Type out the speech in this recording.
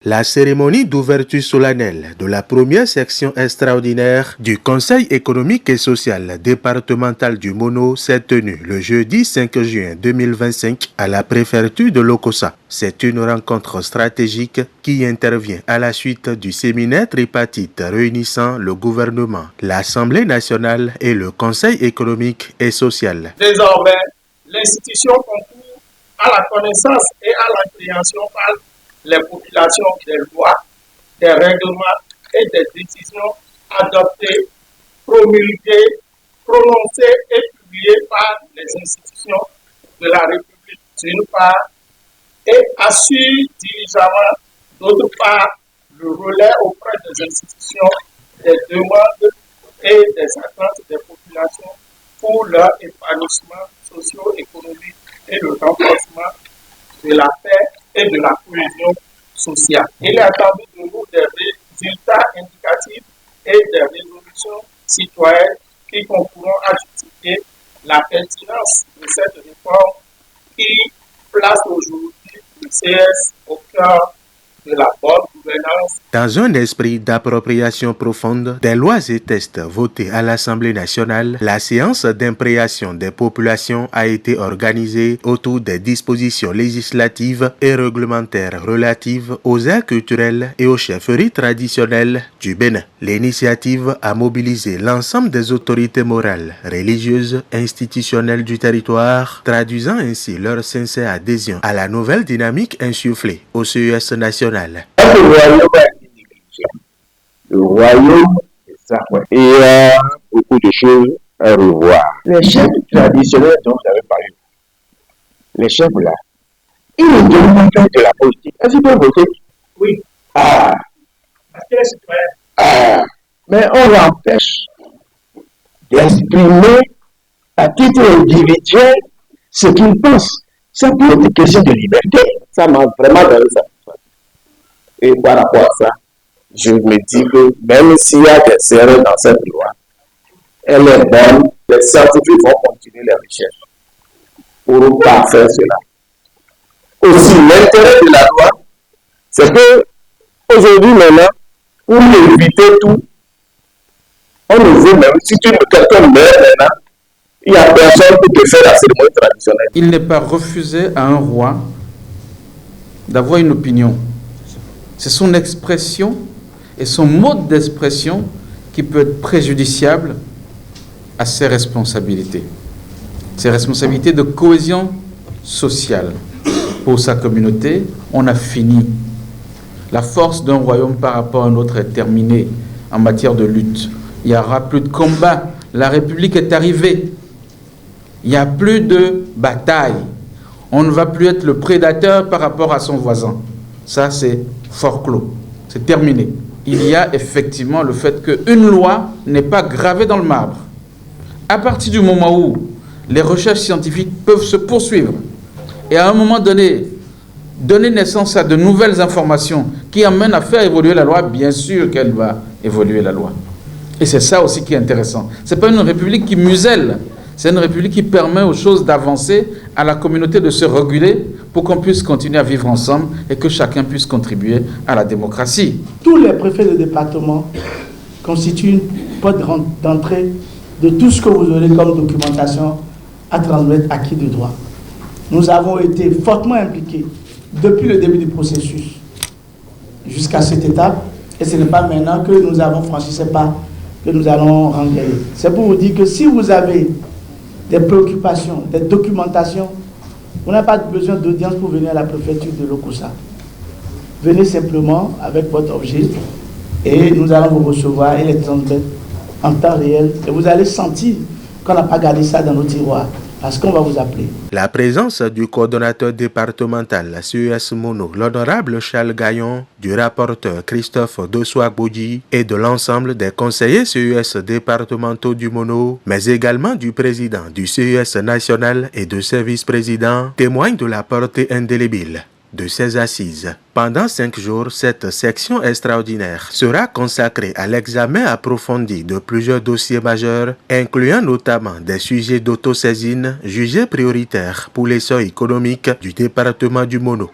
La cérémonie d'ouverture solennelle de la première section extraordinaire du Conseil économique et social départemental du Mono s'est tenue le jeudi 5 juin 2025 à la préfecture de Lokossa. C'est une rencontre stratégique qui intervient à la suite du séminaire tripartite réunissant le gouvernement, l'Assemblée nationale et le Conseil économique et social. Désormais, l'institution concourt à la connaissance et à l'appréhension par les populations des lois, des règlements et des décisions adoptées, promulguées, prononcées et publiées par les institutions de la République d'une part et assure diligemment d'autre part le relais auprès des institutions des demandes et des attentes des populations pour leur épanouissement socio-économique et le renforcement de la paix et de la cohésion sociale. Il est attendu de nous des résultats indicatifs et des résolutions citoyennes qui concourront à justifier la pertinence de cette réforme qui place aujourd'hui le CS au cœur de la bonne gouvernance. Dans un esprit d'appropriation profonde des lois et textes votés à l'Assemblée nationale, la séance d'impréation des populations a été organisée autour des dispositions législatives et réglementaires relatives aux aires culturelles et aux chefferies traditionnelles du Bénin. L'initiative a mobilisé l'ensemble des autorités morales, religieuses, institutionnelles du territoire, traduisant ainsi leur sincère adhésion à la nouvelle dynamique insufflée au CES national. Le royaume, c'est ça, ouais. Et il y a beaucoup de choses à revoir. Les chefs traditionnels dont vous avez parlé, les chefs là, ils ne doivent pas faire de la politique. Est-ce qu'ils peuvent voter? Oui. Ah. Parce que les citoyens. Ah. Mais on l'empêche d'exprimer à titre individuel ce qu'il pense. Ça peut être une question de liberté. Ça m'a vraiment donné ça. Et par rapport à ça, je me dis que même s'il y a des erreurs dans cette loi, elle est bonne. Les scientifiques vont continuer les recherches pour parfaire cela. Aussi, l'intérêt de la loi, c'est que aujourd'hui, maintenant, pour éviter tout, on ne veut même, si quelqu'un meurt maintenant, il n'y a personne pour te faire la cérémonie traditionnelle. Il n'est pas refusé à un roi d'avoir une opinion. C'est son expression et son mode d'expression qui peut être préjudiciable à ses responsabilités. Ses responsabilités de cohésion sociale. Pour sa communauté, on a fini. La force d'un royaume par rapport à un autre est terminée en matière de lutte. Il n'y aura plus de combat. La République est arrivée. Il n'y a plus de bataille. On ne va plus être le prédateur par rapport à son voisin. Ça, c'est fort clos. C'est terminé. Il y a effectivement le fait qu'une loi n'est pas gravée dans le marbre. À partir du moment où les recherches scientifiques peuvent se poursuivre et à un moment donné, donner naissance à de nouvelles informations qui amènent à faire évoluer la loi, bien sûr qu'elle va évoluer la loi. Et c'est ça aussi qui est intéressant. Ce n'est pas une république qui muselle. C'est une république qui permet aux choses d'avancer, à la communauté de se réguler pour qu'on puisse continuer à vivre ensemble et que chacun puisse contribuer à la démocratie. Tous les préfets de département constituent une porte d'entrée de tout ce que vous aurez comme documentation à transmettre à qui de droit. Nous avons été fortement impliqués depuis le début du processus jusqu'à cette étape et ce n'est pas maintenant que nous avons franchi ce pas que nous allons rendre. C'est pour vous dire que si vous avez des préoccupations, des documentations, vous n'avez pas besoin d'audience pour venir à la préfecture de Lokossa. Venez simplement avec votre objet et nous allons vous recevoir et les transmettre en temps réel. Et vous allez sentir qu'on n'a pas gardé ça dans nos tiroirs parce qu'on va vous appeler. La présence du coordonnateur départemental CES Mono, l'honorable Charles Gaillon, du rapporteur Christophe Dossoa-Bodji et de l'ensemble des conseillers CES départementaux du Mono, mais également du président du CES national et de ses vice-présidents, témoignent de la portée indélébile de ces assises. Pendant 5 jours, cette section extraordinaire sera consacrée à l'examen approfondi de plusieurs dossiers majeurs, incluant notamment des sujets d'autosaisine jugés prioritaires pour l'essor économique du département du Mono.